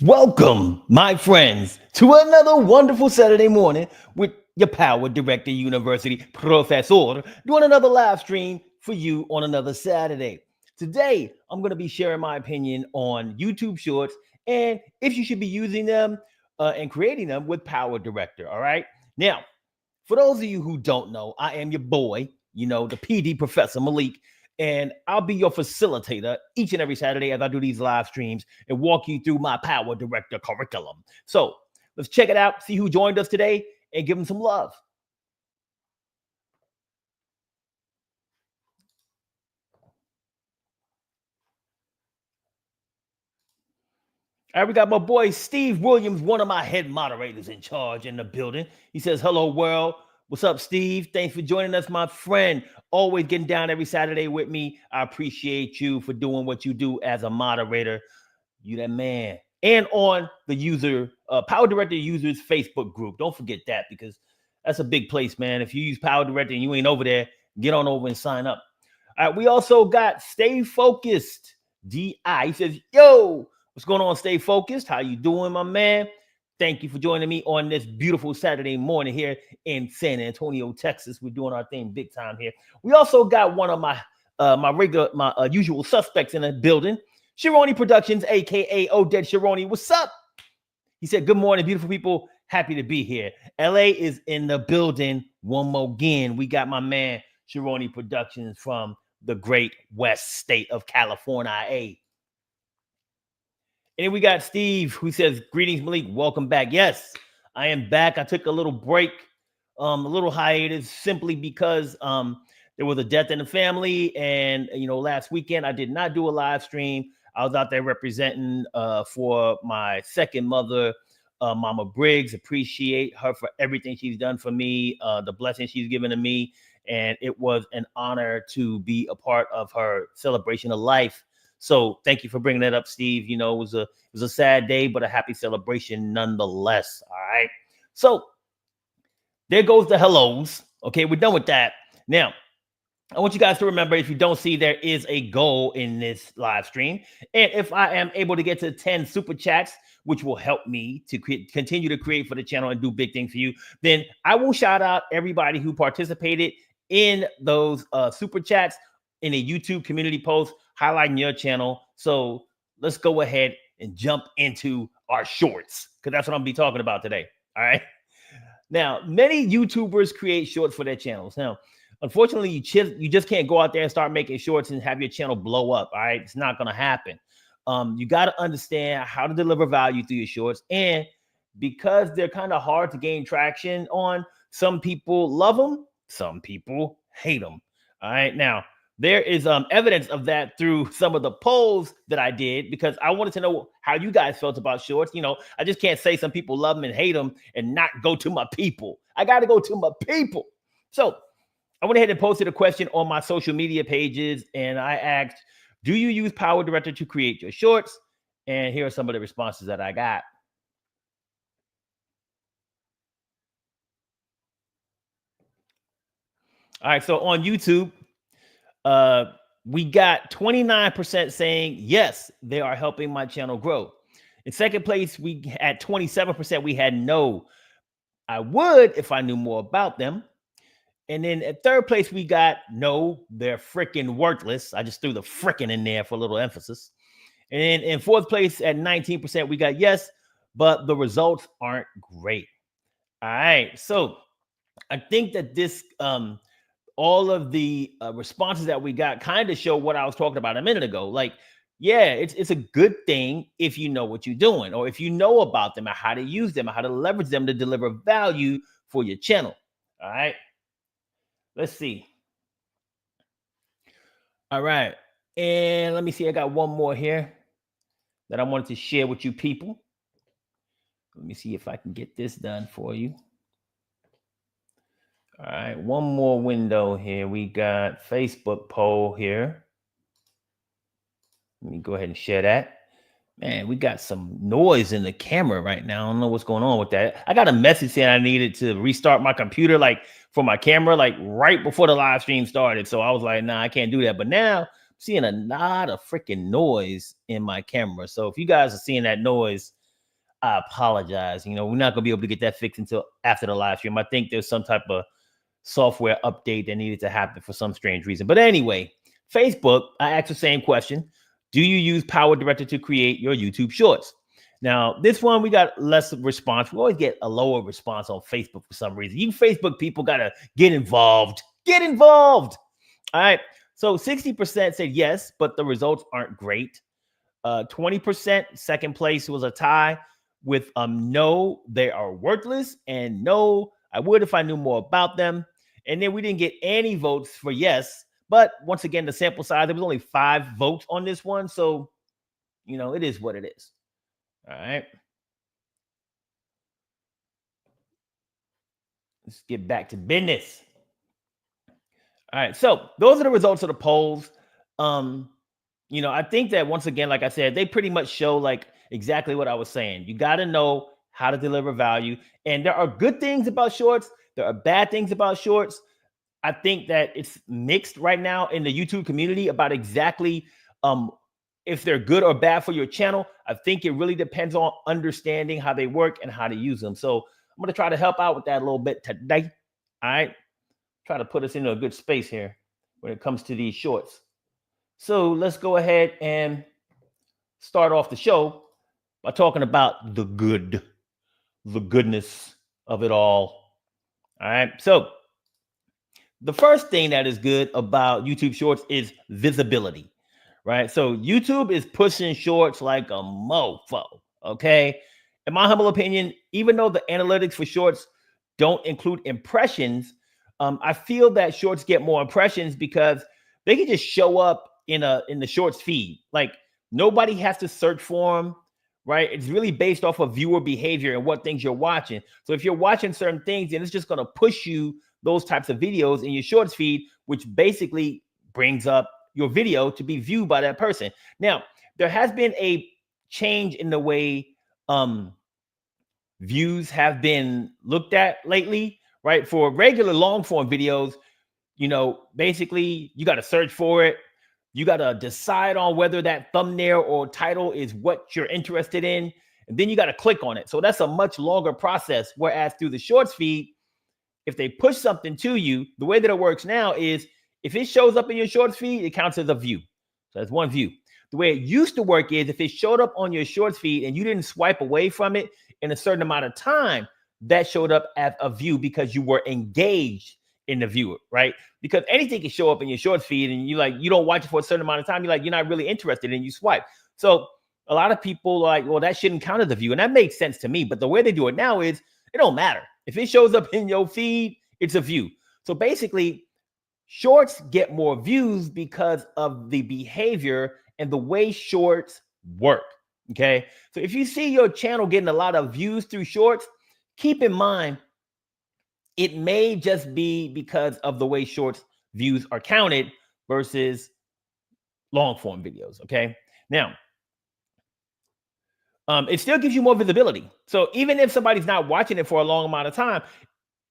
Welcome, my friends, to another wonderful Saturday morning with your PowerDirector University professor doing another live stream for you on another Saturday. Today, I'm going to be sharing my opinion on YouTube Shorts and if you should be using them and creating them with PowerDirector. All right. Now, for those of you who don't know, I am your boy, the PD Professor Malik, and I'll be your facilitator each and every Saturday as I do these live streams and walk you through my PowerDirector curriculum. So let's check it out, see who joined us today, and give them some love. All right, we got my boy Steve Williams, one of my head moderators in charge in the building. He says, "Hello, world. What's up, Steve? Thanks for joining us, my friend. Always getting down every Saturday with me. I appreciate you for doing what you do as a moderator. You that man." And on the PowerDirector users Facebook group. Don't forget that because that's a big place, man. If you use PowerDirector and you ain't over there, get on over and sign up. All right, we also got Stay Focused DI. He says, "Yo, what's going on, Stay Focused? How you doing, my man? Thank you for joining me on this beautiful Saturday morning here in San Antonio, Texas. We're doing our thing big time here. We also got one of my usual suspects in the building, Sharoni Productions, aka Odette Sharoni. What's up?" He said, "Good morning, beautiful people. Happy to be here. LA is in the building one more again. We got my man Sharoni Productions from the great West state of California. And then we got Steve who says, "Greetings, Malik. Welcome back." Yes, I am back. I took a little break, a little hiatus simply because there was a death in the family. And, last weekend I did not do a live stream. I was out there representing for my second mother, Mama Briggs. Appreciate her for everything she's done for me, the blessing she's given to me. And it was an honor to be a part of her celebration of life. So thank you for bringing that up, Steve. It was a sad day, but a happy celebration nonetheless. All right. So there goes the hellos. Okay, we're done with that. Now, I want you guys to remember, if you don't see, there is a goal in this live stream. And if I am able to get to 10 super chats, which will help me to continue to create for the channel and do big things for you, then I will shout out everybody who participated in those super chats in a YouTube community post highlighting your channel. So let's go ahead and jump into our shorts, because that's what I'm going to be talking about today. All right. Now, many YouTubers create shorts for their channels. Now, unfortunately, you just can't go out there and start making shorts and have your channel blow up. All right. It's not going to happen. You got to understand how to deliver value through your shorts. And because they're kind of hard to gain traction on, some people love them, some people hate them. All right. Now, there is evidence of that through some of the polls that I did, because I wanted to know how you guys felt about shorts. I just can't say some people love them and hate them and not go to my people. I got to go to my people. So I went ahead and posted a question on my social media pages, and I asked, "Do you use PowerDirector to create your shorts?" And here are some of the responses that I got. All right, so on YouTube, we got 29% saying yes, they are helping my channel grow. In second place, we had 27%. We had no, I would if I knew more about them. And then at third place, we got no, they're freaking worthless. I just threw the freaking in there for a little emphasis. And then in fourth place at 19%, we got yes, but the results aren't great. All right. So I think that this all of the responses that we got kind of show what I was talking about a minute ago. Like, yeah, it's a good thing if you know what you're doing, or if you know about them and how to use them, and how to leverage them to deliver value for your channel. All right. Let's see. All right. And let me see. I got one more here that I wanted to share with you people. Let me see if I can get this done for you. All right, one more window here. We got Facebook poll here. Let me go ahead and share that. Man, we got some noise in the camera right now. I don't know what's going on with that. I got a message saying I needed to restart my computer, like for my camera, like right before the live stream started. So I was like, nah, I can't do that. But now I'm seeing a lot of freaking noise in my camera. So if you guys are seeing that noise, I apologize. We're not going to be able to get that fixed until after the live stream. I think there's some type of software update that needed to happen for some strange reason. But anyway, Facebook, I asked the same question. Do you use PowerDirector to create your YouTube shorts? Now, this one, we got less response. We always get a lower response on Facebook for some reason. You Facebook people got to get involved. Get involved. All right. So 60% said yes, but the results aren't great. 20%, second place was a tie with no, they are worthless, and no, I would if I knew more about them. And then we didn't get any votes for yes. But once again, the sample size, there was only 5 votes on this one. So, it is what it is. All right. Let's get back to business. All right. So those are the results of the polls. I think that once again, like I said, they pretty much show like exactly what I was saying. You got to know how to deliver value. And there are good things about shorts. There are bad things about shorts. I think that it's mixed right now in the YouTube community about exactly if they're good or bad for your channel. I think it really depends on understanding how they work and how to use them. So I'm going to try to help out with that a little bit today. All right. Try to put us into a good space here when it comes to these shorts. So let's go ahead and start off the show by talking about the goodness of it all. All right. So the first thing that is good about YouTube Shorts is visibility, right? So YouTube is pushing shorts like a mofo, okay? In my humble opinion, even though the analytics for shorts don't include impressions, I feel that shorts get more impressions because they can just show up in the shorts feed. Like nobody has to search for them, right? It's really based off of viewer behavior and what things you're watching. So if you're watching certain things, then it's just going to push you those types of videos in your shorts feed, which basically brings up your video to be viewed by that person. Now, there has been a change in the way views have been looked at lately, right? For regular long form videos, basically you got to search for it. You got to decide on whether that thumbnail or title is what you're interested in. And then you got to click on it. So that's a much longer process. Whereas through the shorts feed, if they push something to you, the way that it works now is if it shows up in your shorts feed, it counts as a view. So that's one view. The way it used to work is if it showed up on your shorts feed and you didn't swipe away from it in a certain amount of time, that showed up as a view because you were engaged in the viewer, right? Because anything can show up in your shorts feed and you don't watch it for a certain amount of time. You're not really interested and you swipe. So a lot of people are like, well, that shouldn't count as a view. And that makes sense to me. But the way they do it now is it don't matter. If it shows up in your feed, it's a view. So basically, shorts get more views because of the behavior and the way shorts work. Okay. So if you see your channel getting a lot of views through shorts, keep in mind, it may just be because of the way shorts views are counted versus long form videos. Okay. Now, it still gives you more visibility. So even if somebody's not watching it for a long amount of time,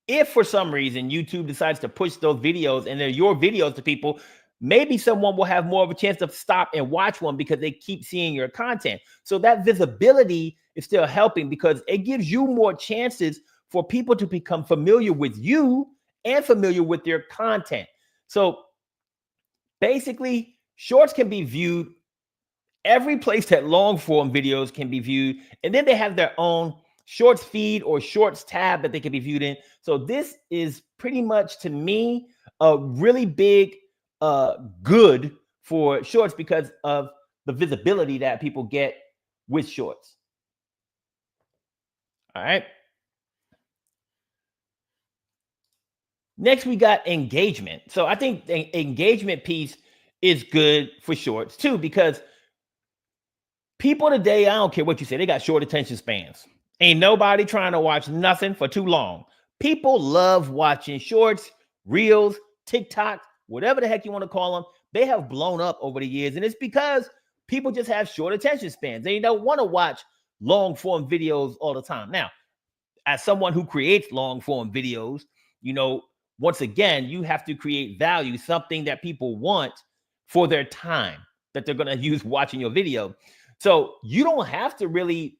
if for some reason YouTube decides to push those videos and they're your videos to people, maybe someone will have more of a chance to stop and watch one because they keep seeing your content. So that visibility is still helping because it gives you more chances for people to become familiar with you and familiar with your content. So basically, shorts can be viewed every place that long form videos can be viewed. And then they have their own shorts feed or shorts tab that they can be viewed in. So this is pretty much, to me, a really big good for shorts because of the visibility that people get with shorts. All right. Next, we got engagement. So I think the engagement piece is good for shorts too, because people today, I don't care what you say, they got short attention spans. Ain't nobody trying to watch nothing for too long. People love watching shorts, reels, TikTok, whatever the heck you want to call them. They have blown up over the years, and it's because people just have short attention spans. They don't want to watch long form videos all the time. Now, as someone who creates long form videos, once again, you have to create value, something that people want for their time that they're going to use watching your video. So you don't have to really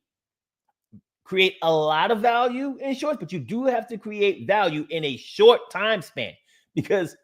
create a lot of value in shorts, but you do have to create value in a short time span, because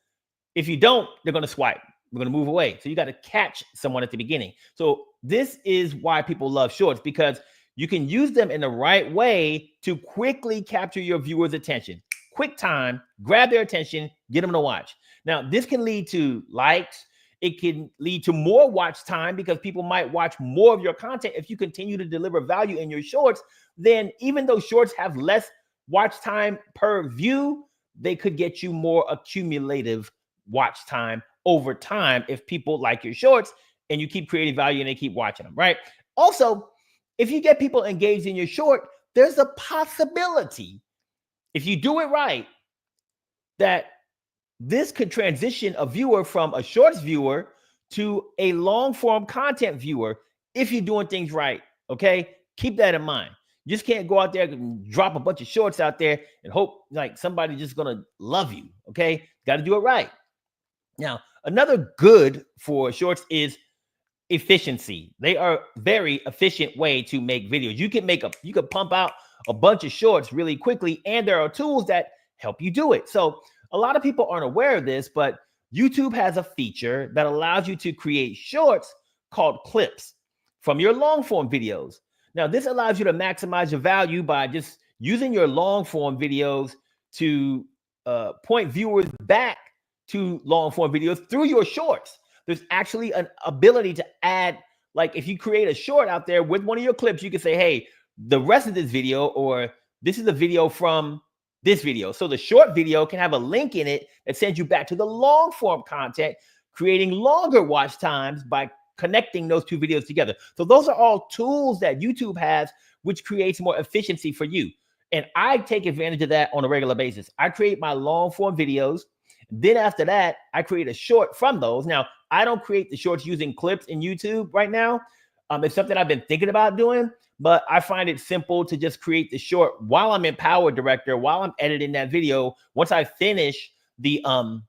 if you don't, they're going to swipe. We're going to move away. So you got to catch someone at the beginning. So this is why people love shorts, because you can use them in the right way to quickly capture your viewers' attention. Quick time, grab their attention, get them to watch. Now, this can lead to likes. It can lead to more watch time, because people might watch more of your content if you continue to deliver value in your shorts. Then even though shorts have less watch time per view, they could get you more accumulative watch time over time if people like your shorts and you keep creating value and they keep watching them, right? Also, if you get people engaged in your short, there's a possibility, if you do it right, that this could transition a viewer from a shorts viewer to a long form content viewer if you're doing things right. Okay, keep that in mind. You just can't go out there and drop a bunch of shorts out there and hope like somebody's just gonna love you. Okay, got to do it right. Now, another good for shorts is efficiency. They are very efficient way to make videos. You can pump out a bunch of shorts really quickly, and there are tools that help you do it. So a lot of people aren't aware of this, but YouTube has a feature that allows you to create shorts called clips from your long form videos. Now, this allows you to maximize your value by just using your long form videos to point viewers back to long form videos through your shorts. There's actually an ability to add, like if you create a short out there with one of your clips, you can say, hey, the rest of this video, or this is a video from this video. So the short video can have a link in it that sends you back to the long form content, creating longer watch times by connecting those two videos together. So those are all tools that YouTube has, which creates more efficiency for you. And I take advantage of that on a regular basis. I create my long form videos. Then after that, I create a short from those. Now, I don't create the shorts using clips in YouTube right now. It's something I've been thinking about doing, but I find it simple to just create the short while I'm in PowerDirector, while I'm editing that video. Once I finish the long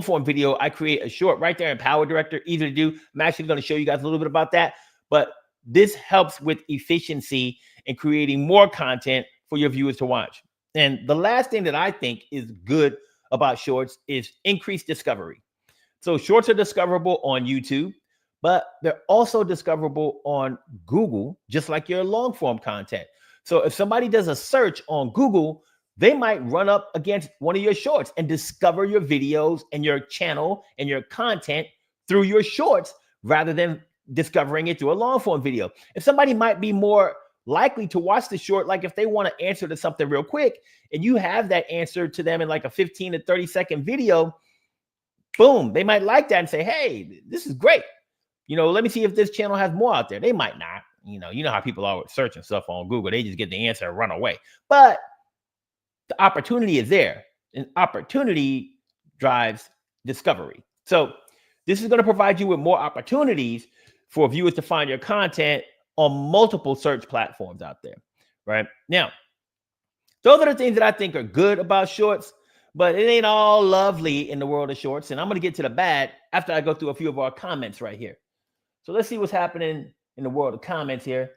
form video, I create a short right there in PowerDirector, easy to do. I'm actually going to show you guys a little bit about that, but this helps with efficiency and creating more content for your viewers to watch. And the last thing that I think is good about shorts is increased discovery. So shorts are discoverable on YouTube, but they're also discoverable on Google, just like your long form content. So if somebody does a search on Google, they might run up against one of your shorts and discover your videos and your channel and your content through your shorts rather than discovering it through a long form video. If somebody might be more likely to watch the short, like if they want to answer to something real quick and you have that answer to them in like a 15 to 30-second video, boom, they might like that and say, hey, this is great. Let me see if this channel has more out there. They might not. You know how people are searching stuff on Google. They just get the answer and run away. But the opportunity is there, and opportunity drives discovery. So this is going to provide you with more opportunities for viewers to find your content on multiple search platforms out there, right? Now, those are the things that I think are good about shorts, but it ain't all lovely in the world of shorts. And I'm going to get to the bad after I go through a few of our comments right here. So let's see what's happening in the world of comments here.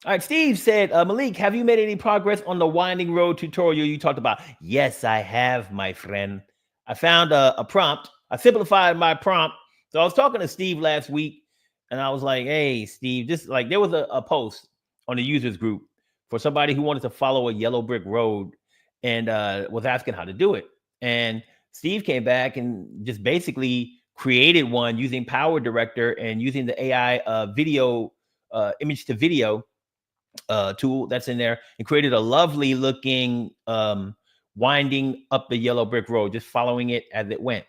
All right, Steve said, Malik, have you made any progress on the winding road tutorial you talked about? Yes, I have, my friend. I found a prompt. I simplified my prompt. So I was talking to Steve last week, and I was like, hey, Steve, there was a post on the users group for somebody who wanted to follow a yellow brick road and was asking how to do it. And Steve came back and just basically created one using PowerDirector and using the AI video image to video tool that's in there, and created a lovely looking winding up the yellow brick road, just following it as it went.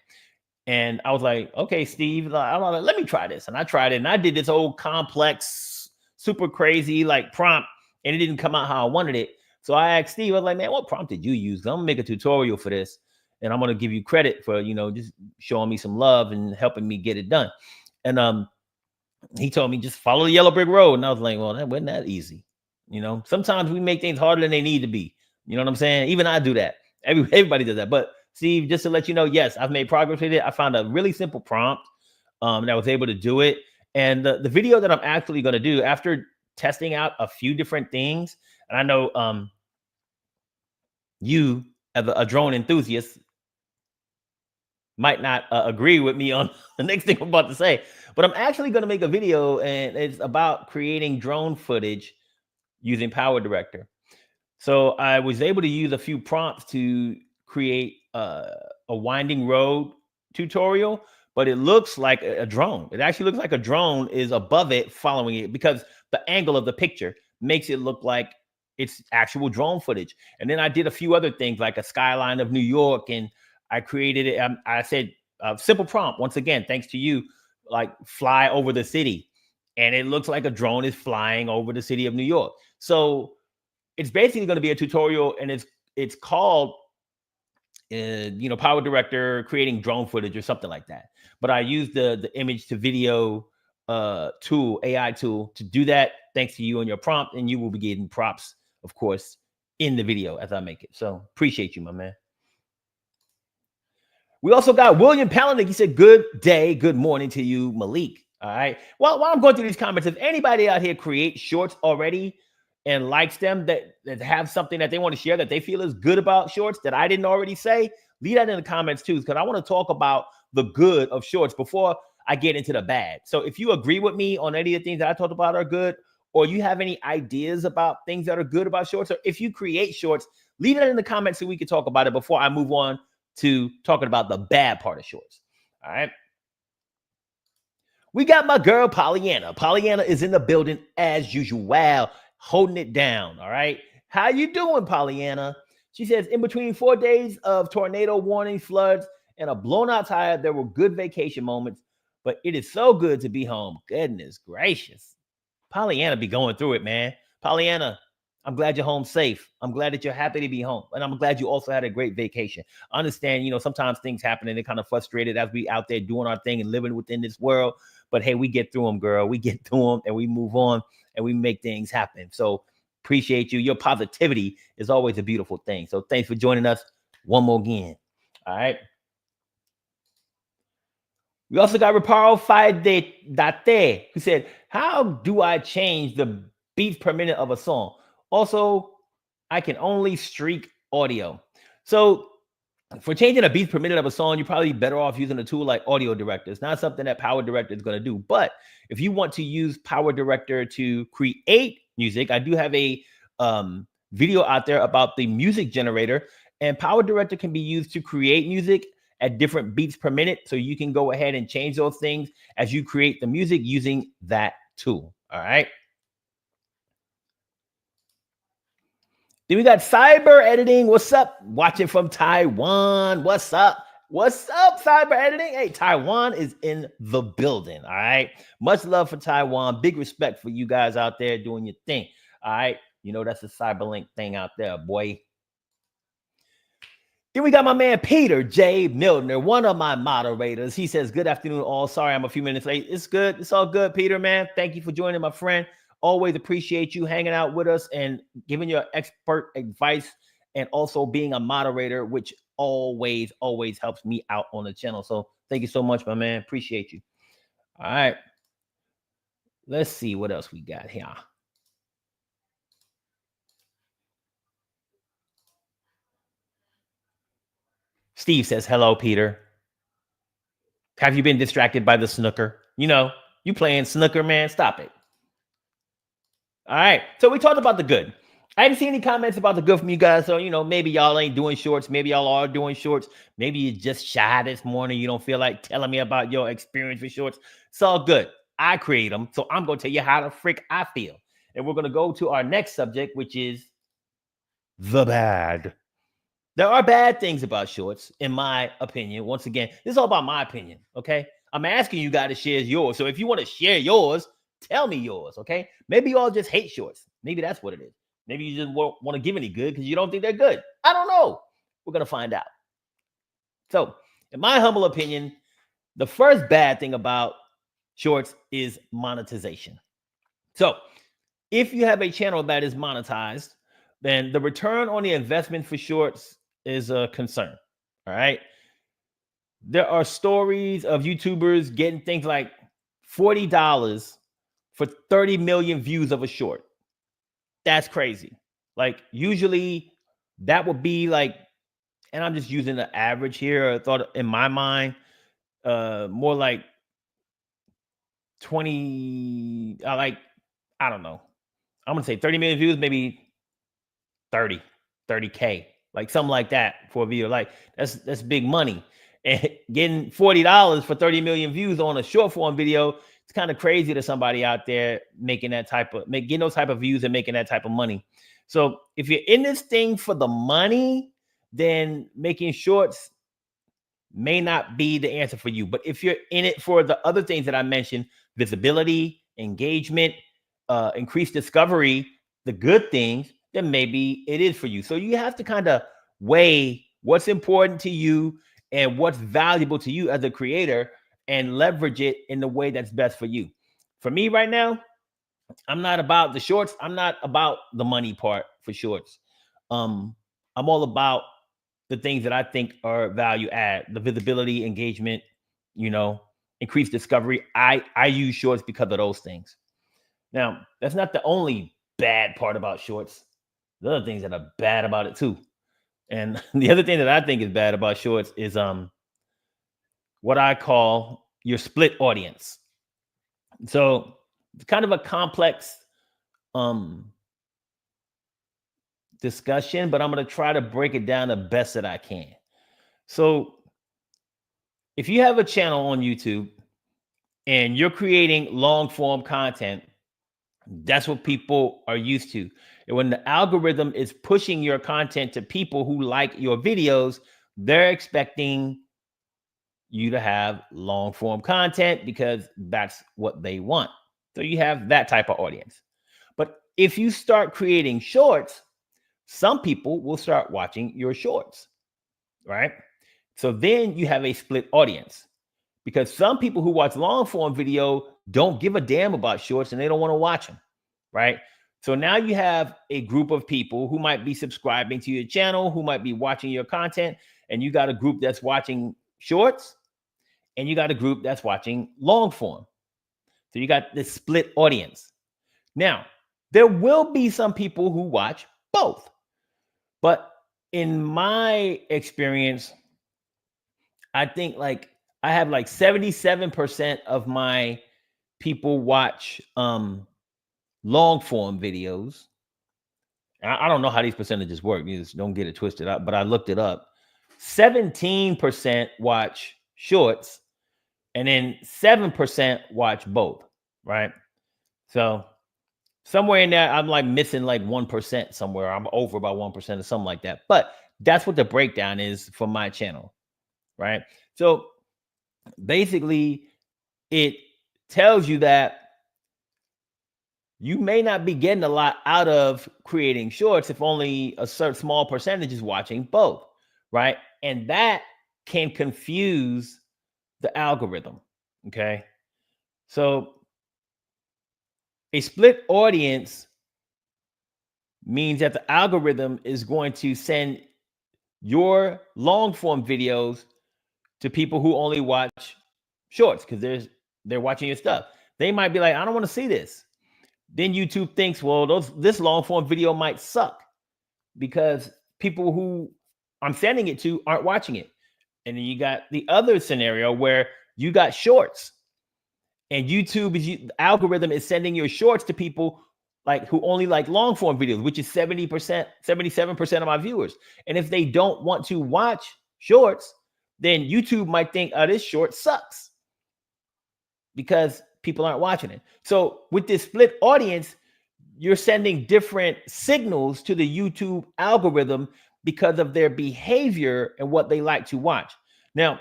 And I was like, okay, Steve, let me try this. And I tried it, and I did this old complex, super crazy like prompt, and it didn't come out how I wanted it. So I asked Steve, I was like, man, what prompt did you use? I'm gonna make a tutorial for this, and I'm gonna give you credit for, just showing me some love and helping me get it done. And he told me just follow the yellow brick road. And I was like, well, that wasn't that easy. Sometimes we make things harder than they need to be. You know what I'm saying? Even I do that. Everybody does that. But Steve, just to let you know, yes, I've made progress with it. I found a really simple prompt that was able to do it. And the video that I'm actually going to do after testing out a few different things, and I know you as a drone enthusiast might not agree with me on the next thing I'm about to say, but I'm actually going to make a video and it's about creating drone footage using PowerDirector. So I was able to use a few prompts to create a winding road tutorial, but it looks like a drone. It actually looks like a drone is above it following it because the angle of the picture makes it look like it's actual drone footage. And then I did a few other things like a skyline of New York, and I created it. I said simple prompt once again, thanks to you, like fly over the city, and it looks like a drone is flying over the city of New York. So it's basically going to be a tutorial, and it's called PowerDirector creating drone footage or something like that. But I use the image to video tool, AI tool, to do that. Thanks to you and your prompt, and you will be getting props, of course, in the video as I make it. So appreciate you, my man. We also got William Palanick. He said, "Good day, good morning to you, Malik." All right. Well, while I'm going through these comments, if anybody out here creates shorts already and likes them, that have something that they want to share that they feel is good about shorts that I didn't already say, leave that in the comments too, because I want to talk about the good of shorts before I get into the bad. So if you agree with me on any of the things that I talked about are good, or you have any ideas about things that are good about shorts, or if you create shorts, leave it in the comments so we can talk about it before I move on to talking about the bad part of shorts. All right. We got my girl Pollyanna. Pollyanna is in the building as usual. Wow, holding it down. All right. How you doing, Pollyanna? She says, in between 4 days of tornado warnings, floods, and a blown out tire, there were good vacation moments, but it is so good to be home. Goodness gracious. Pollyanna be going through it, man. Pollyanna, I'm glad you're home safe. I'm glad that you're happy to be home. And I'm glad you also had a great vacation. I understand, sometimes things happen and they're kind of frustrated as we out there doing our thing and living within this world. But hey, we get through them, girl. We get through them and we move on and we make things happen. So appreciate you. Your positivity is always a beautiful thing. So thanks for joining us one more again. All right. We also got Reparo Date, who said, how do I change the beats per minute of a song? Also, I can only streak audio. So for changing a beats per minute of a song, you're probably better off using a tool like PowerDirector. It's not something that PowerDirector is going to do. But if you want to use PowerDirector to create music, I do have a video out there about the music generator. And PowerDirector can be used to create music at different beats per minute. So you can go ahead and change those things as you create the music using that tool. All right. Then we got Cyber Editing. What's up? Watching from Taiwan. What's up? What's up, Cyber Editing? Hey, Taiwan is in the building. All right. Much love for Taiwan. Big respect for you guys out there doing your thing. All right. That's a Cyberlink thing out there, boy. Then we got my man Peter J. Milner, one of my moderators. He says, good afternoon, all. Sorry, I'm a few minutes late. It's good. It's all good, Peter, man. Thank you for joining, my friend. Always appreciate you hanging out with us and giving your expert advice and also being a moderator, which always helps me out on the channel. So thank you so much, my man. Appreciate you. All right. Let's see what else we got here. Steve says, hello, Peter. Have you been distracted by the snooker? You playing snooker, man. Stop it. All right. So we talked about the good. I didn't see any comments about the good from you guys. So, maybe y'all ain't doing shorts. Maybe y'all are doing shorts. Maybe you're just shy this morning. You don't feel like telling me about your experience with shorts. It's all good. I create them. So I'm going to tell you how the frick I feel. And we're going to go to our next subject, which is the bad. There are bad things about shorts, in my opinion. Once again, this is all about my opinion, okay? I'm asking you guys to share yours. So if you want to share yours, tell me yours, okay? Maybe you all just hate shorts. Maybe that's what it is. Maybe you just won't want to give any good because you don't think they're good. I don't know. We're going to find out. So, in my humble opinion, the first bad thing about shorts is monetization. So, if you have a channel that is monetized, then the return on the investment for shorts is a concern. All right. There are stories of YouTubers getting things like $40 for 30 million views of a short. That's crazy. Like usually that would be like, and I'm just using the average here. I thought in my mind, more like 20, I don't know. I'm gonna say 30 million views, maybe 30K, like something like that for a video. Like that's big money. And getting $40 for 30 million views on a short form video, it's kind of crazy to somebody out there making that getting those type of views and making that type of money. So if you're in this thing for the money, then making shorts may not be the answer for you. But if you're in it for the other things that I mentioned, visibility, engagement, increased discovery, the good things, then maybe it is for you. So you have to kind of weigh what's important to you and what's valuable to you as a creator and leverage it in the way that's best for you. For me right now, I'm not about the shorts. I'm not about the money part for shorts. I'm all about the things that I think are value add, the visibility, engagement, increased discovery. I use shorts because of those things. Now, that's not the only bad part about shorts. The other things that are bad about it too. And the other thing that I think is bad about shorts is what I call your split audience. So it's kind of a complex discussion, but I'm going to try to break it down the best that I can. So if you have a channel on YouTube and you're creating long form content, that's what people are used to. And when the algorithm is pushing your content to people who like your videos, they're expecting you to have long form content because that's what they want. So you have that type of audience. But if you start creating shorts, some people will start watching your shorts, right? So then you have a split audience because some people who watch long form video don't give a damn about shorts and they don't want to watch them, right? So now you have a group of people who might be subscribing to your channel, who might be watching your content, and you got a group that's watching shorts and you got a group that's watching long form. So you got this split audience. Now, there will be some people who watch both. But in my experience, I think like I have like 77% of my people watch long form videos. I don't know how these percentages work. You just don't get it twisted up, but I looked it up. 17% watch shorts, and then 7% watch both, right? So somewhere in there, I'm like missing like 1% somewhere. I'm over about 1% or something like that. But that's what the breakdown is for my channel, right? So basically, it tells you that you may not be getting a lot out of creating shorts if only a certain small percentage is watching both, right? And that can confuse the algorithm, okay? So a split audience means that the algorithm is going to send your long form videos to people who only watch shorts because they're watching your stuff. They might be like, I don't want to see this. Then YouTube thinks, well, this long form video might suck because people who I'm sending it to aren't watching it. And then you got the other scenario where you got shorts and the algorithm is sending your shorts to people like who only like long form videos, which is 70%, 77% of my viewers. And if they don't want to watch shorts, then YouTube might think, oh, this short sucks because people aren't watching it. So with this split audience, you're sending different signals to the YouTube algorithm because of their behavior and what they like to watch. Now,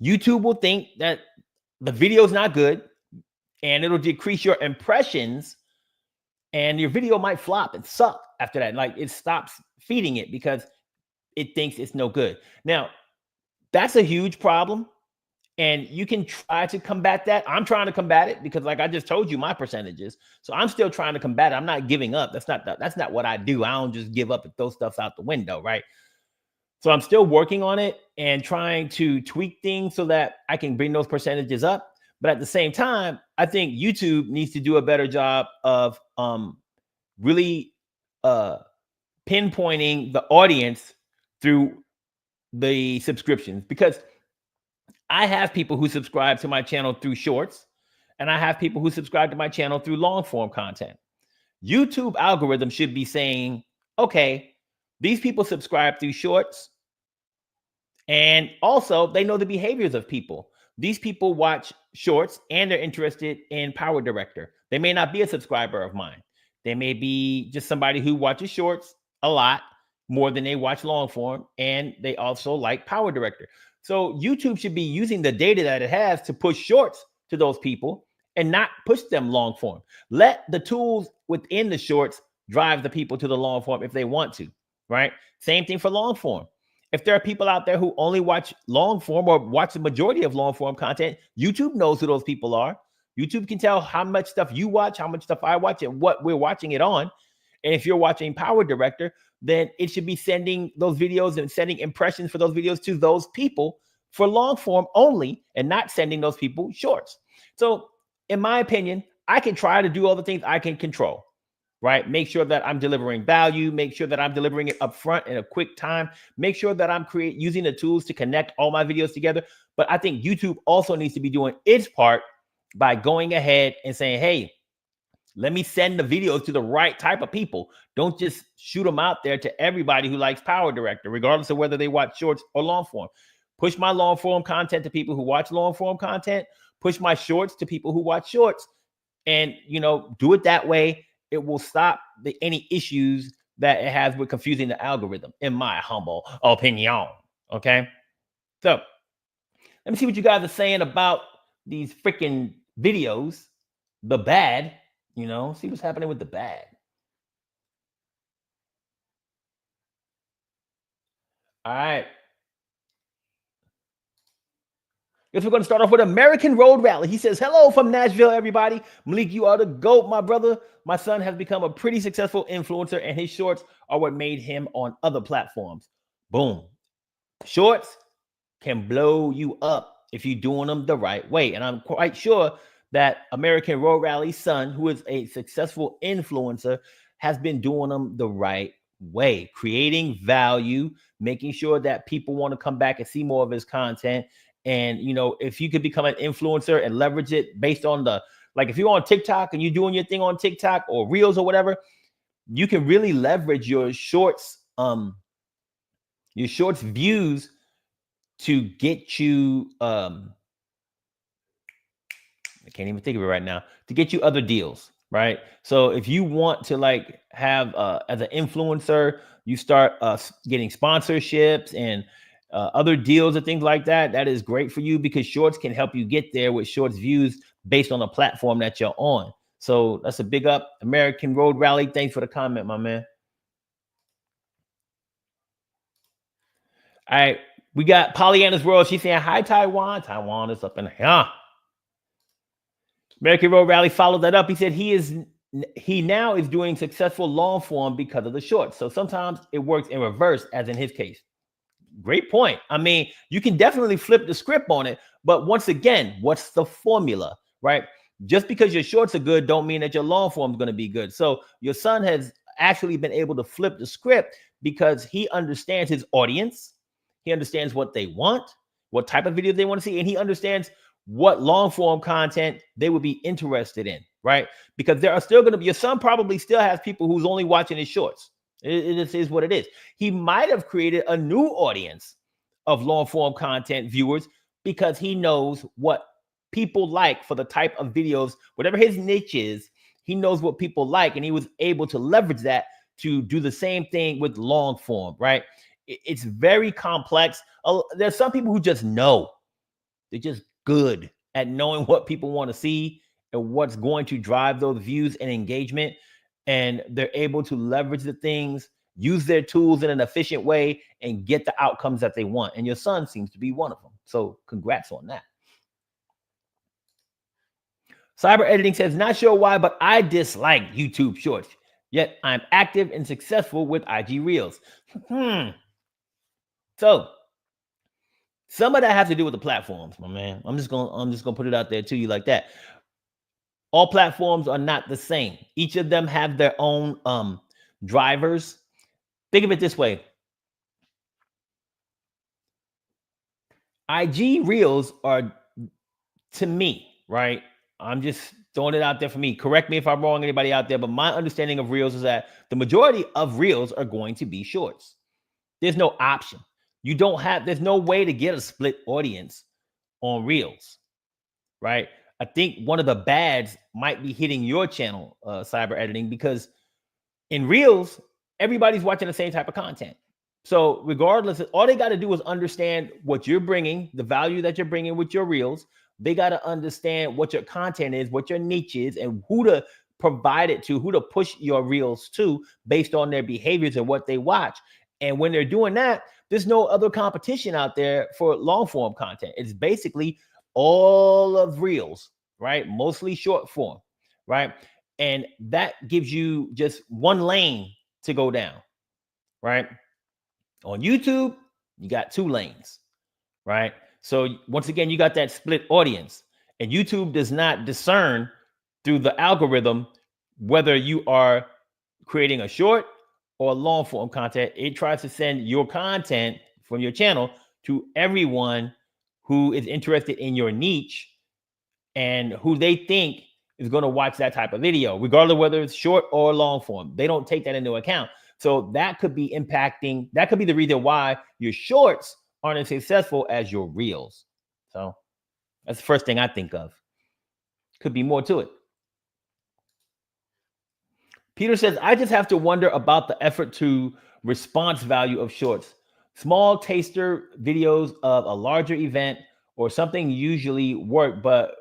YouTube will think that the video is not good and it'll decrease your impressions and your video might flop and suck after that. Like it stops feeding it because it thinks it's no good. Now, that's a huge problem. And you can try to combat that. I'm trying to combat it because like I just told you my percentages. So I'm still trying to combat it. I'm not giving up. That's not what I do. I don't just give up and throw stuff out the window, right? So I'm still working on it and trying to tweak things so that I can bring those percentages up. But at the same time, I think YouTube needs to do a better job of really pinpointing the audience through the subscriptions, because I have people who subscribe to my channel through shorts, and I have people who subscribe to my channel through long form content. YouTube algorithm should be saying, okay, these people subscribe through shorts, and also they know the behaviors of people. These people watch shorts and they're interested in PowerDirector. They may not be a subscriber of mine. They may be just somebody who watches shorts a lot more than they watch long form, and they also like PowerDirector. So YouTube should be using the data that it has to push shorts to those people and not push them long form. Let the tools within the shorts drive the people to the long form if they want to, right? Same thing for long form. If there are people out there who only watch long form or watch the majority of long form content, YouTube knows who those people are. YouTube can tell how much stuff you watch, how much stuff I watch, and what we're watching it on. And if you're watching PowerDirector, then it should be sending those videos and sending impressions for those videos to those people for long form only, and not sending those people shorts. So in my opinion, I can try to do all the things I can control, right? Make sure that I'm delivering value, make sure that I'm delivering it upfront in a quick time, make sure that I'm using the tools to connect all my videos together. But I think YouTube also needs to be doing its part by going ahead and saying, hey, let me send the videos to the right type of people. Don't just shoot them out there to everybody who likes PowerDirector, regardless of whether they watch shorts or long form. Push my long form content to people who watch long form content. Push my shorts to people who watch shorts. And, do it that way. It will stop any issues that it has with confusing the algorithm, in my humble opinion. Okay. So let me see what you guys are saying about these freaking videos. The bad, see what's happening with the bad. All right. Guess we're going to start off with American Road Rally. He says, hello from Nashville, everybody. Malik, you are the GOAT, my brother. My son has become a pretty successful influencer, and his shorts are what made him on other platforms. Boom. Shorts can blow you up if you're doing them the right way. And I'm quite sure that American Road Rally's son, who is a successful influencer, has been doing them the right way, creating value, making sure that people want to come back and see more of his content. And, if you could become an influencer and leverage it based on if you're on TikTok and you're doing your thing on TikTok or Reels or whatever, you can really leverage your shorts views to get you, I can't even think of it right now, to get you other deals, right? So if you want to have, as an influencer, you start getting sponsorships and other deals and things like that, that is great for you, because shorts can help you get there with shorts views based on the platform that you're on. So that's a big up. American Road Rally, thanks for the comment, my man. All right, we got Pollyanna's World. She's saying, hi, Taiwan. Taiwan is up in here. American Road Rally followed that up. He said he now is doing successful long form because of the shorts. So sometimes it works in reverse, as in his case. Great point. I mean, you can definitely flip the script on it, but once again, what's the formula, right? Just because your shorts are good don't mean that your long form is going to be good. So your son has actually been able to flip the script because he understands his audience. He understands what they want, what type of video they want to see, and he understands what long form content they would be interested in, right? Because there are still going to be, your son probably still has people who's only watching his shorts. It is what it is. He might have created a new audience of long form content viewers because he knows what people like for the type of videos, whatever his niche is, he knows what people like, and he was able to leverage that to do the same thing with long form, right? It's very complex. There's some people who just know. They're just good at knowing what people want to see and what's going to drive those views and engagement. And they're able to leverage the things, use their tools in an efficient way, and get the outcomes that they want. And your son seems to be one of them. So congrats on that. Cyber Editing says, not sure why, but I dislike YouTube Shorts. Yet I'm active and successful with IG Reels. So Some of that has to do with the platforms, my man. I'm just gonna put it out there to you like that. All platforms are not the same. Each of them have their own drivers. Think of it this way. IG Reels are, to me, right? I'm just throwing it out there for me. Correct me if I'm wrong, anybody out there, but my understanding of Reels is that the majority of Reels are going to be shorts. There's no option. There's no way to get a split audience on Reels, right? I think one of the bads might be hitting your channel, Cyber Editing, because in Reels, everybody's watching the same type of content. So regardless, all they got to do is understand what you're bringing, the value that you're bringing with your Reels. They got to understand what your content is, what your niche is, and who to provide it to, who to push your Reels to based on their behaviors and what they watch. And when they're doing that, there's no other competition out there for long form content. It's basically all of Reels, right? Mostly short form, right? And that gives you just one lane to go down, right? On YouTube, you got 2 lanes, right? So once again, you got that split audience, and YouTube does not discern through the algorithm whether you are creating a short or long form content. It tries to send your content from your channel to everyone who is interested in your niche and who they think is going to watch that type of video, regardless of whether it's short or long form. They don't take that into account. So that could be impacting, that could be the reason why your shorts aren't as successful as your Reels. So that's the first thing I think of. Could be more to it. Peter says, I just have to wonder about the effort to response value of shorts. Small taster videos of a larger event or something usually work, but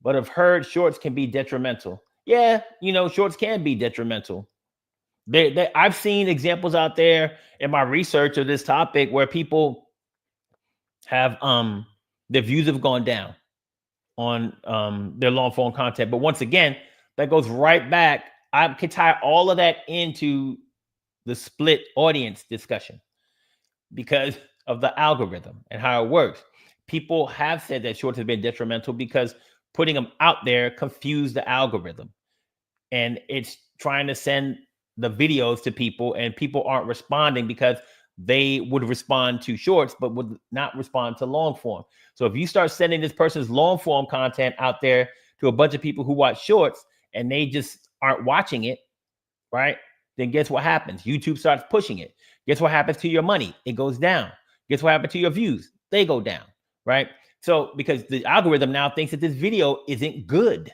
I've heard shorts can be detrimental. Yeah, shorts can be detrimental. I've seen examples out there in my research of this topic where people have their views have gone down on their long form content. But once again, that goes right back. I can tie all of that into the split audience discussion because of the algorithm and how it works. People have said that shorts have been detrimental because putting them out there confused the algorithm, and it's trying to send the videos to people, and people aren't responding because they would respond to shorts but would not respond to long form. So if you start sending this person's long form content out there to a bunch of people who watch shorts and they just aren't watching it, right? Then guess what happens? YouTube starts pushing it. Guess what happens to your money? It goes down. Guess what happens to your views? They go down, right? So because the algorithm now thinks that this video isn't good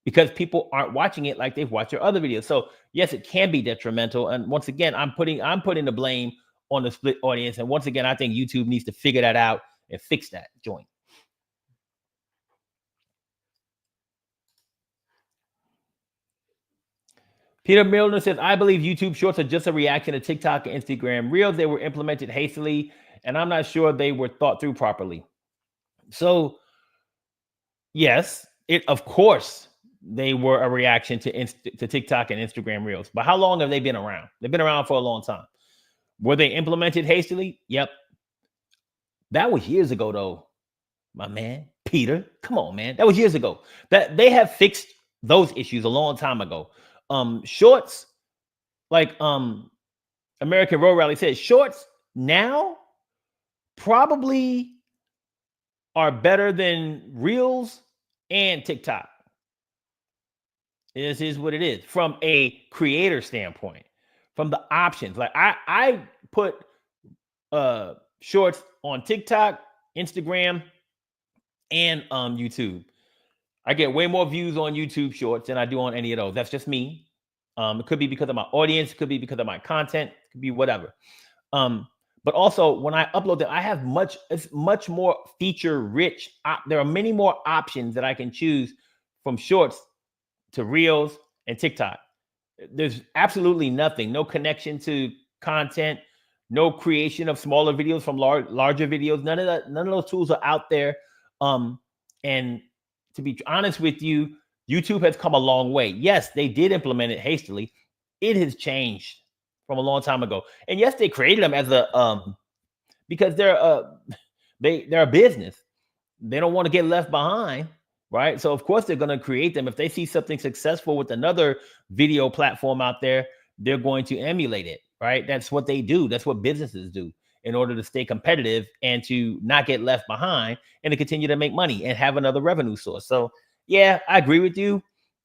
because people aren't watching it like they've watched your other videos. So yes, it can be detrimental. And once again, I'm putting the blame on the split audience. And once again, I think YouTube needs to figure that out and fix that joint. Peter Milner says, I believe YouTube Shorts are just a reaction to TikTok and Instagram Reels. They were implemented hastily, and I'm not sure they were thought through properly. So yes, of course, they were a reaction to TikTok and Instagram Reels. But how long have they been around? They've been around for a long time. Were they implemented hastily? Yep. That was years ago, though, my man. Peter, come on, man. That was years ago. That they have fixed those issues a long time ago. Shorts, like American Road Rally said, shorts now probably are better than Reels and TikTok. This is what it is from a creator standpoint, from the options. Like I put shorts on TikTok, Instagram, and YouTube. I get way more views on YouTube Shorts than I do on any of those. That's just me. It could be because of my audience. It could be because of my content. It could be whatever. But also when I upload it, I have it's much more feature rich. There are many more options that I can choose from Shorts to Reels and TikTok. There's absolutely nothing, no connection to content, no creation of smaller videos from larger videos. None of those tools are out there. And to be honest with you, YouTube has come a long way. Yes, they did implement it hastily. It has changed from a long time ago. And yes, they created them as a because they're a business. They don't want to get left behind, right? So of course they're going to create them. If they see something successful with another video platform out there, they're going to emulate it, right? That's what they do. That's what businesses do in order to stay competitive and to not get left behind and to continue to make money and have another revenue source. So yeah, I agree with you.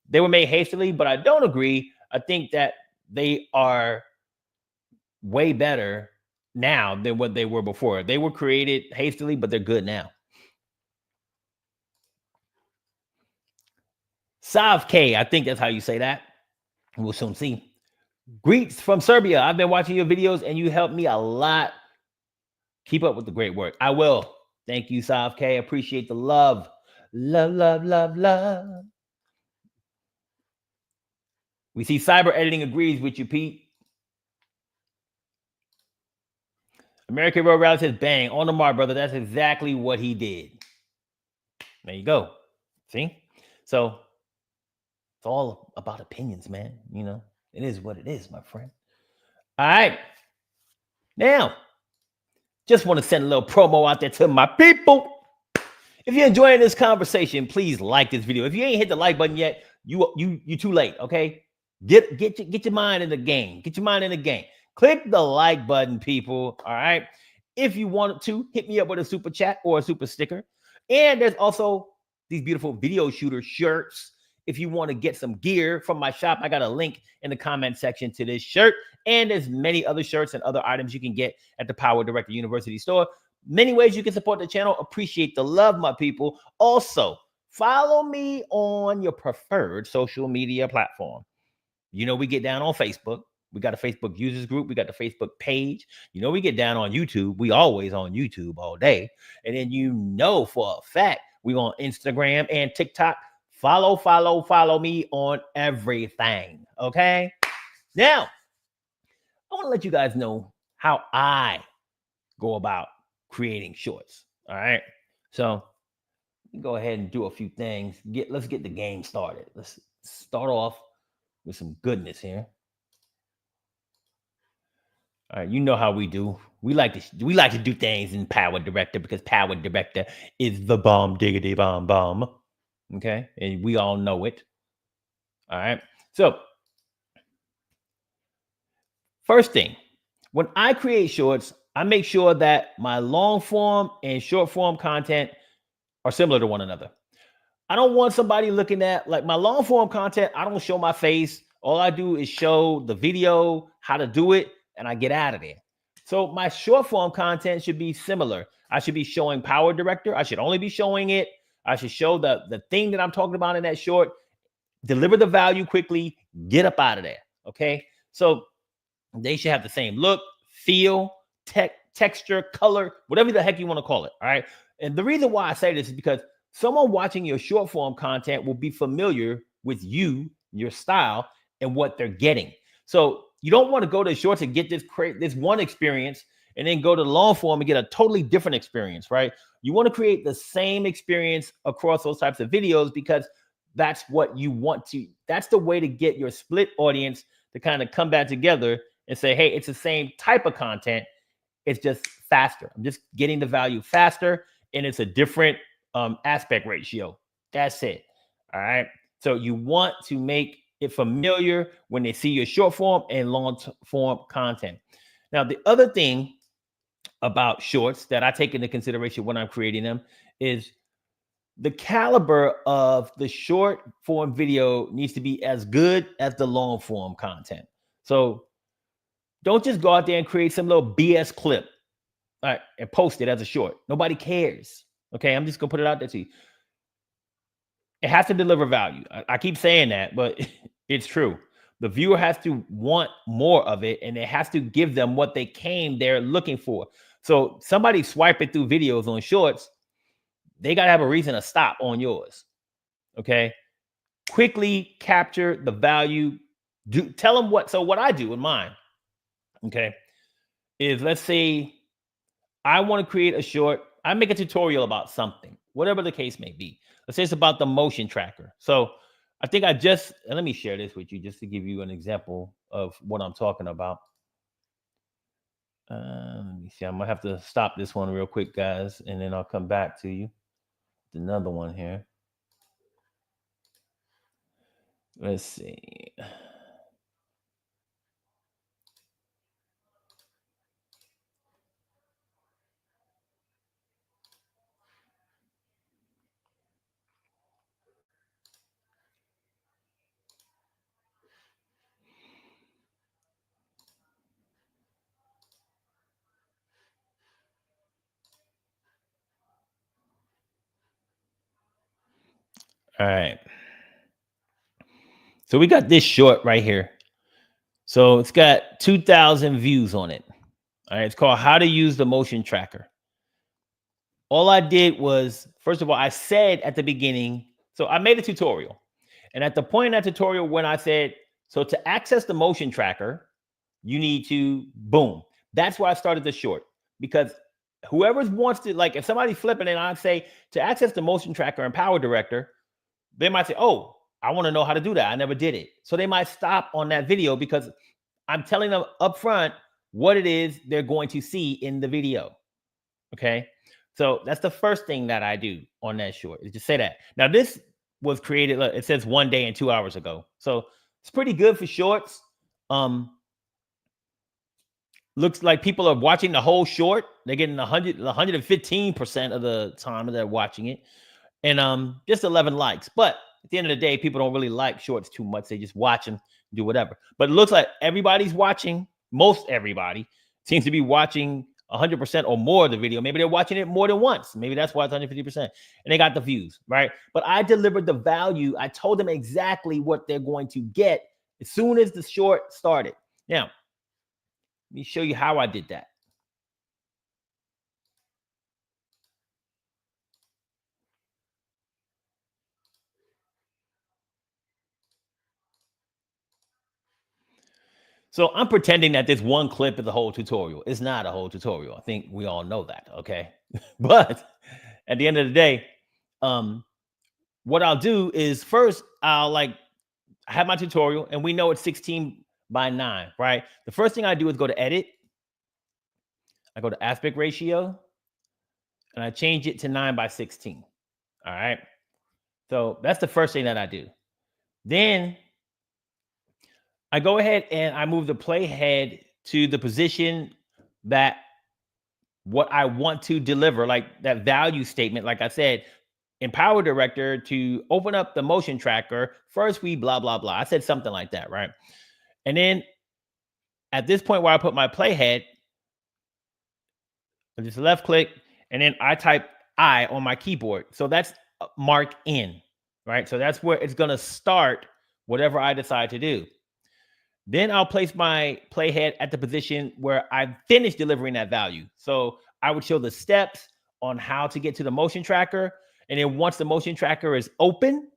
They were made hastily, but I don't agree. I think that they are way better now than what they were before. They were created hastily, but they're good now. Sav K, I think that's how you say that. We'll soon see. Greets from Serbia. I've been watching your videos and you helped me a lot. Keep up with the great work. I will. Thank you, Sav K. Appreciate the love. Love, love, love, love. We see Cyber Editing agrees with you, Pete. American Road Rally says, bang, on the mark, brother. That's exactly what he did. There you go. See? So it's all about opinions, man. You know, it is what it is, my friend. All right. Now, just want to send a little promo out there to my people. If you're enjoying this conversation, please like this video. If you ain't hit the like button yet, you too late, okay? Get your mind in the game. Get your mind in the game. Click the like button, people, all right? If you want to, hit me up with a super chat or a super sticker. And there's also these beautiful video shooter shirts. If you want to get some gear from my shop, I got a link in the comment section to this shirt. And there's many other shirts and other items you can get at the PowerDirector University store. Many ways you can support the channel. Appreciate the love, my people. Also, follow me on your preferred social media platform. You know, we get down on Facebook. We got a Facebook users group. We got the Facebook page. You know, we get down on YouTube. We always on YouTube all day. And then you know for a fact, we on Instagram and TikTok. Follow me on everything. Okay? Now, I want to let you guys know how I go about creating shorts. All right. So go ahead and do a few things. Let's get the game started. Let's start off with some goodness here. All right, you know how we do. We like to do things in PowerDirector because PowerDirector is the bomb diggity bomb. Okay, and we all know it. All right. So first thing, when I create shorts, I make sure that my long form and short form content are similar to one another. I don't want somebody looking at like my long form content. I don't show my face. All I do is show the video, how to do it, and I get out of there. So my short form content should be similar. I should be showing PowerDirector. I should only be showing it. I should show the thing that I'm talking about in that short, deliver the value quickly, get up out of there. Okay. So they should have the same look, feel, texture, color, whatever the heck you want to call it. All right. And the reason why I say this is because someone watching your short form content will be familiar with you, your style, and what they're getting. So you don't want to go to shorts and get this one experience and then go to long form and get a totally different experience, right? You want to create the same experience across those types of videos because that's what you want to. That's the way to get your split audience to kind of come back together and say, hey, it's the same type of content. It's just faster. I'm just getting the value faster, and it's a different aspect ratio. That's it. All right. So you want to make it familiar when they see your short form and long form content. Now, the other thing about shorts that I take into consideration when I'm creating them is the caliber of the short form video needs to be as good as the long form content. So don't just go out there and create some little BS clip, all right, and post it as a short. Nobody cares. Okay, I'm just gonna put it out there to you. It has to deliver value. I keep saying that, but it's true. The viewer has to want more of it, and it has to give them what they came there looking for. So somebody swiping through videos on shorts, they got to have a reason to stop on yours. Okay. Quickly capture the value. Tell them what. So what I do in mine, okay, is let's say I want to create a short. I make a tutorial about something, whatever the case may be. Let's say it's about the motion tracker. So I think let me share this with you just to give you an example of what I'm talking about. Let me see. I'm gonna have to stop this one real quick, guys, and then I'll come back to you. Another one here. Let's see. All right. So we got this short right here. So it's got 2,000 views on it. All right. It's called How to Use the Motion Tracker. All I did was, first of all, I said at the beginning, so I made a tutorial. And at the point in that tutorial when I said, so to access the motion tracker, you need to boom. That's why I started the short, because whoever wants to, like, if somebody's flipping and I say to access the motion tracker in PowerDirector, they might say, oh, I want to know how to do that. I never did it. So they might stop on that video because I'm telling them up front what it is they're going to see in the video. Okay. So that's the first thing that I do on that short, is just say that. Now, this was created, it says 1 day and 2 hours ago. So it's pretty good for shorts. Looks like people are watching the whole short. They're getting 115% of the time they're watching it. And just 11 likes. But at the end of the day, people don't really like shorts too much. They just watch them, do whatever. But it looks like everybody's watching, most everybody seems to be watching 100% or more of the video. Maybe they're watching it more than once. Maybe that's why it's 150%. And they got the views, right? But I delivered the value. I told them exactly what they're going to get as soon as the short started. Now, let me show you how I did that. So I'm pretending that this one clip is the whole tutorial. It's not a whole tutorial. I think we all know that, okay? But at the end of the day, what I'll do is first I'll have my tutorial, and we know it's 16:9, right? The first thing I do is go to edit. I go to aspect ratio, and I change it to 9:16. All right. So that's the first thing that I do. Then I go ahead and I move the playhead to the position that what I want to deliver, like that value statement. Like I said, in PowerDirector, to open up the motion tracker, first we blah, blah, blah. I said something like that, right? And then at this point where I put my playhead, I just left click, and then I type I on my keyboard. So that's mark in, right? So that's where it's going to start whatever I decide to do. Then I'll place my playhead at the position where I finished delivering that value. So I would show the steps on how to get to the motion tracker. And then once the motion tracker is open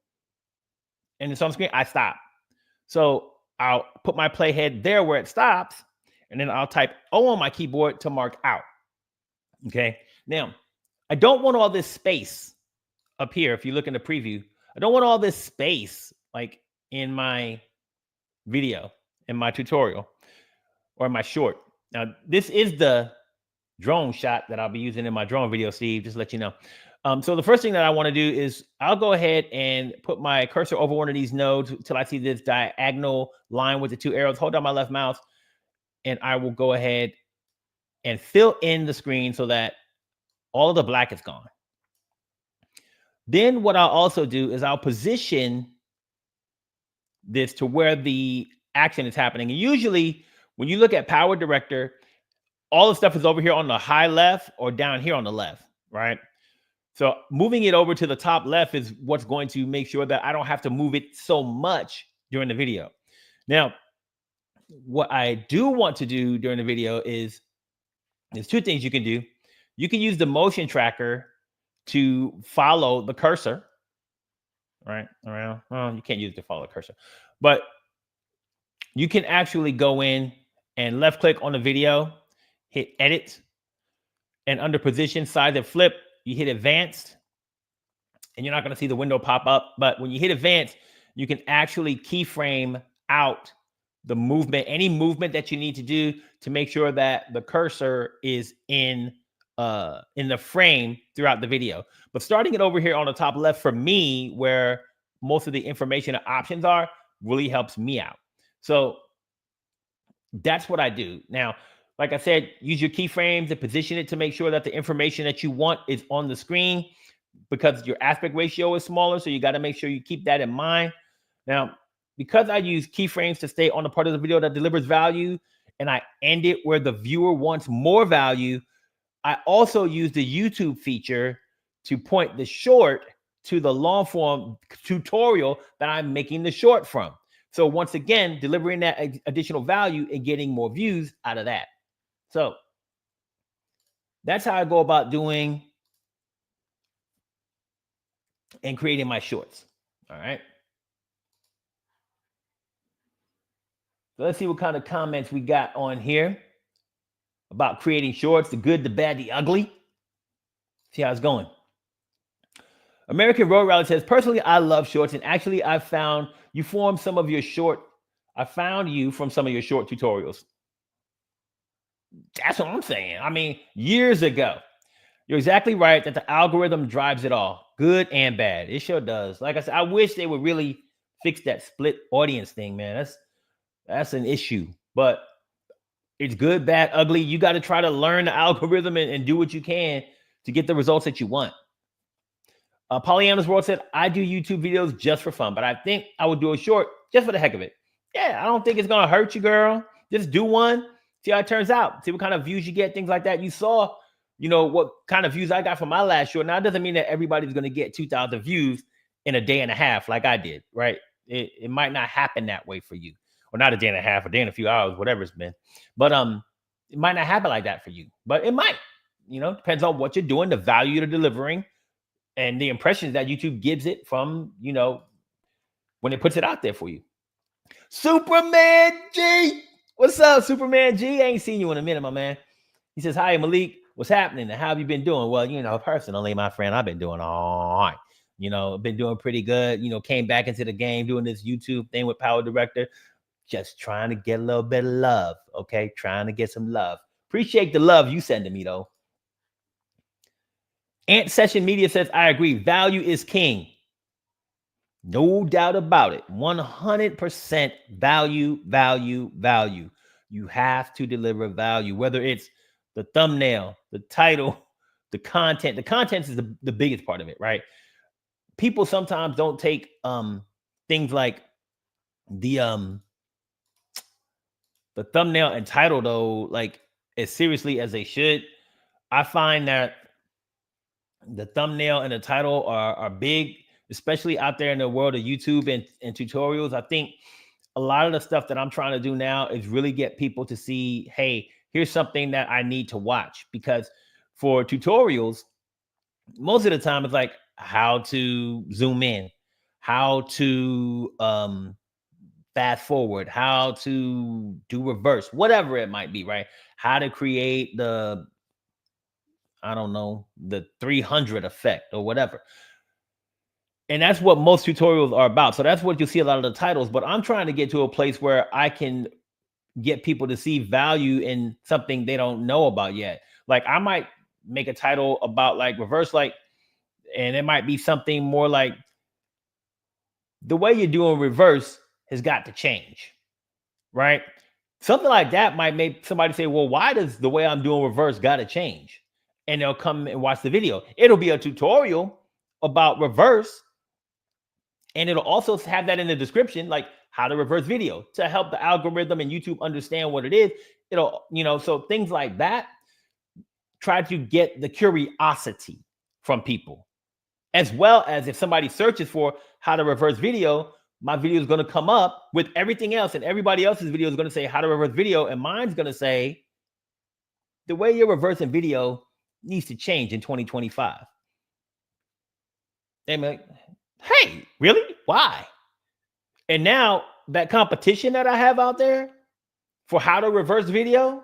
and it's on screen, I stop. So I'll put my playhead there where it stops, and then I'll type O on my keyboard to mark out. Okay. Now, I don't want all this space up here. If you look in the preview, I don't want all this space like in my video, in my tutorial, or in my short. Now, this is the drone shot that I'll be using in my drone video, Steve, just to let you know. So the first thing that I want to do is I'll go ahead and put my cursor over one of these nodes until I see this diagonal line with the 2 arrows. Hold down my left mouse, and I will go ahead and fill in the screen so that all of the black is gone. Then what I'll also do is I'll position this to where the action is happening. And usually when you look at PowerDirector, all the stuff is over here on the high left or down here on the left, right? So moving it over to the top left is what's going to make sure that I don't have to move it so much during the video. Now, what I do want to do during the video is there's 2 things you can do. You can use the motion tracker to follow the cursor, right? Around. Well, you can't use it to follow the cursor, but you can actually go in and left click on the video, hit edit, and under position, size, and flip, you hit advanced, and you're not going to see the window pop up. But when you hit advanced, you can actually keyframe out the movement, any movement that you need to do to make sure that the cursor is in the frame throughout the video. But starting it over here on the top left for me, where most of the information and options are, really helps me out. So that's what I do. Now, like I said, use your keyframes and position it to make sure that the information that you want is on the screen, because your aspect ratio is smaller. So you got to make sure you keep that in mind. Now, because I use keyframes to stay on the part of the video that delivers value, and I end it where the viewer wants more value, I also use the YouTube feature to point the short to the long form tutorial that I'm making the short from. So once again, delivering that additional value and getting more views out of that. So that's how I go about doing and creating my shorts. All right. So let's see what kind of comments we got on here about creating shorts, the good, the bad, the ugly. See how it's going. American Road Rally says, personally, I love shorts. And actually, I found you from some of your short tutorials. That's what I'm saying. I mean, years ago. You're exactly right that the algorithm drives it all, good and bad. It sure does. Like I said, I wish they would really fix that split audience thing, man. That's an issue. But it's good, bad, ugly. You got to try to learn the algorithm and do what you can to get the results that you want. Pollyanna's World said, I do YouTube videos just for fun, but I think I would do a short just for the heck of it. Yeah, I don't think it's going to hurt you, girl. Just do one. See how it turns out. See what kind of views you get, things like that. You saw, what kind of views I got from my last short. Now, it doesn't mean that everybody's going to get 2,000 views in a day and a half like I did, right? It might not happen that way for you. Or not a day and a half, a day and a few hours, whatever it's been. But it might not happen like that for you. But it might. Depends on what you're doing, the value you're delivering, and the impressions that YouTube gives it from, when it puts it out there for you. Superman G. What's up, Superman G? I ain't seen you in a minute, my man. He says, hi, Malik. What's happening? And how have you been doing? Well, personally, my friend, I've been doing all right. Been doing pretty good. Came back into the game doing this YouTube thing with PowerDirector. Just trying to get a little bit of love, okay? Trying to get some love. Appreciate the love you sending me, though. Ant Session Media says, I agree. Value is king. No doubt about it. 100% value, value, value. You have to deliver value, whether it's the thumbnail, the title, the content. The content is the biggest part of it, right? People sometimes don't take things like the thumbnail and title, though, like as seriously as they should. I find that the thumbnail and the title are big, especially out there in the world of YouTube and tutorials. I think a lot of the stuff that I'm trying to do now is really get people to see, hey, here's something that I need to watch. Because for tutorials, most of the time it's like how to zoom in, how to fast forward, how to do reverse, whatever it might be, right? How to create the 300 effect or whatever. And that's what most tutorials are about. So that's what you'll see a lot of the titles. But I'm trying to get to a place where I can get people to see value in something they don't know about yet. Like I might make a title about like reverse, and it might be something more like the way you're doing reverse has got to change, right? Something like that might make somebody say, well, why does the way I'm doing reverse got to change? And they'll come and watch the video. It'll be a tutorial about reverse. And it'll also have that in the description, like how to reverse video, to help the algorithm and YouTube understand what it is. It'll, so things like that, try to get the curiosity from people. As well as if somebody searches for how to reverse video, my video is going to come up with everything else, and everybody else's video is going to say how to reverse video, and mine's going to say the way you're reversing video needs to change in 2025. They're like, hey, really? Why? And now that competition that I have out there for how to reverse video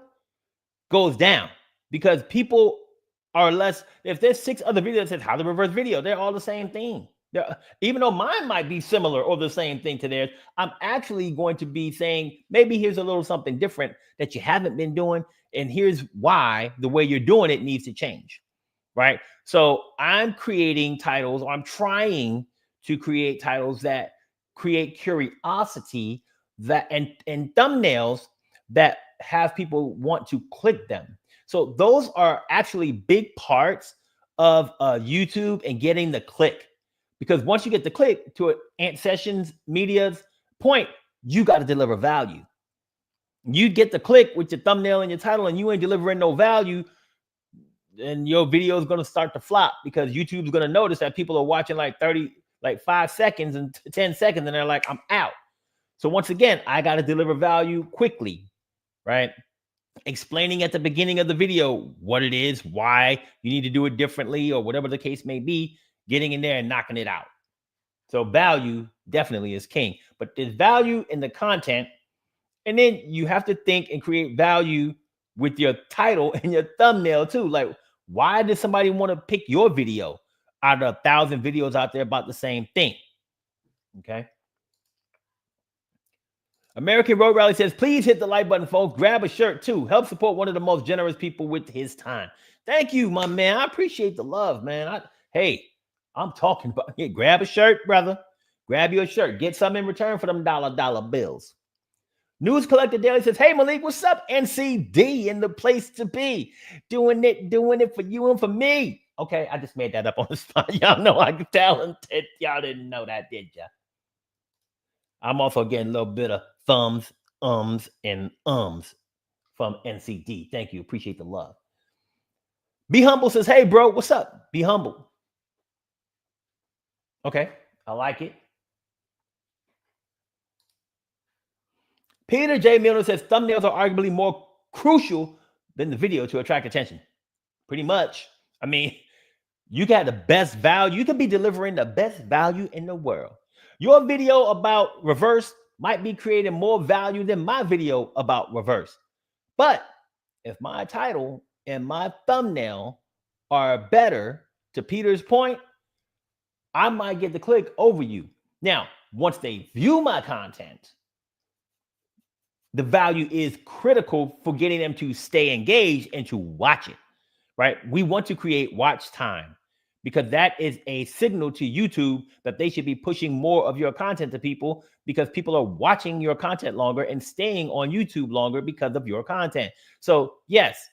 goes down, because people are less. If there's 6 other videos that says how to reverse video, they're all the same thing. Even though mine might be similar or the same thing to theirs, I'm actually going to be saying, maybe here's a little something different that you haven't been doing. And here's why the way you're doing it needs to change. Right. So I'm creating titles, or I'm trying to create titles that create curiosity, that and thumbnails that have people want to click them. So those are actually big parts of YouTube and getting the click. Because once you get the click to Ant Sessions Media's point, you got to deliver value. You get the click with your thumbnail and your title, and you ain't delivering no value, and your video is going to start to flop, because YouTube's going to notice that people are watching like 5 seconds and 10 seconds, and they're like, I'm out. So once again, I got to deliver value quickly, right? Explaining at the beginning of the video what it is, why you need to do it differently, or whatever the case may be, getting in there and knocking it out. So value definitely is king, but there's value in the content. And then you have to think and create value with your title and your thumbnail too. Like, why does somebody want to pick your video out of 1,000 videos out there about the same thing? Okay. American Road Rally says, please hit the like button, folks. Grab a shirt too. Help support one of the most generous people with his time. Thank you, my man. I appreciate the love, man. Hey, I'm talking about here. Grab a shirt, brother. Grab your shirt. Get some in return for them dollar bills. News Collector Daily says, hey, Malik, what's up? NCD in the place to be. Doing it for you and for me. Okay, I just made that up on the spot. Y'all know I'm talented. Y'all didn't know that, did ya? I'm also getting a little bit of thumbs, and ums from NCD. Thank you. Appreciate the love. Be Humble says, hey, bro, what's up? Be humble. Okay, I like it. Peter J. Miller says, thumbnails are arguably more crucial than the video to attract attention. Pretty much. I mean, you got the best value. You could be delivering the best value in the world. Your video about reverse might be creating more value than my video about reverse. But if my title and my thumbnail are better, to Peter's point, I might get the click over you. Now, once they view my content, the value is critical for getting them to stay engaged and to watch it, right? We want to create watch time, because that is a signal to YouTube that they should be pushing more of your content to people, because people are watching your content longer and staying on YouTube longer because of your content. So yes,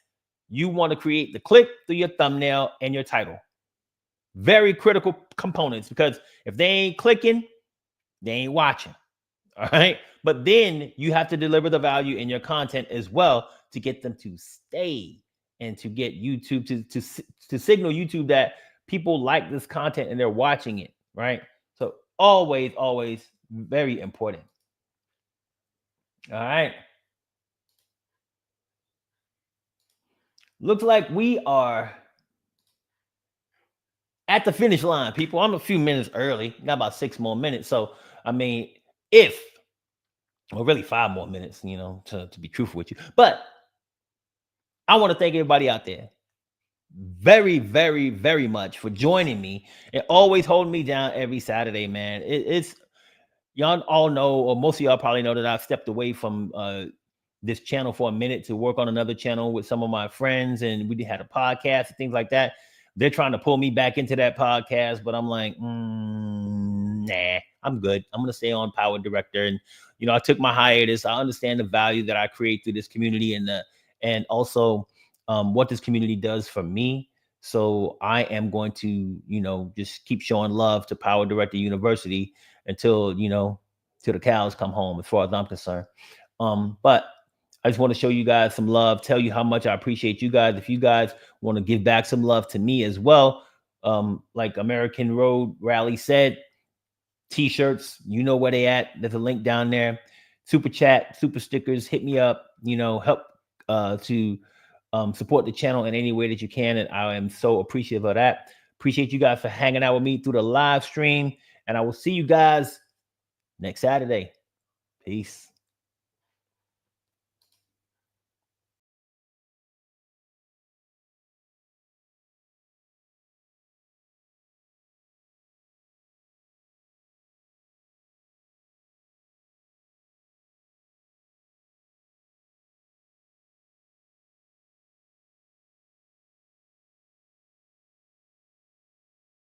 you want to create the click through your thumbnail and your title. Very critical components, because if they ain't clicking, they ain't watching. All right. But then you have to deliver the value in your content as well to get them to stay and to get YouTube to signal YouTube that people like this content and they're watching it. Right. So always very important. All right. Looks like we are at the finish line, people. I'm a few minutes early, got about 6 more minutes. So, I mean, really 5 more minutes, to be truthful with you. But I want to thank everybody out there very, very, very much for joining me and always holding me down every Saturday, man. It's y'all all know, or most of y'all probably know, that I've stepped away from this channel for a minute to work on another channel with some of my friends, and we had a podcast and things like that. They're trying to pull me back into that podcast, but I'm like, nah, I'm good. I'm gonna stay on PowerDirector, and I took my hiatus. I understand the value that I create through this community, and also what this community does for me. So I am going to, just keep showing love to PowerDirector University until till the cows come home, as far as I'm concerned. But I just want to show you guys some love, tell you how much I appreciate you guys. If you guys want to give back some love to me as well, like American Road Rally said, t-shirts, you know where they at. There's a link down there. Super chat, super stickers, hit me up, help to support the channel in any way that you can. And I am so appreciative of that. Appreciate you guys for hanging out with me through the live stream. And I will see you guys next Saturday. Peace.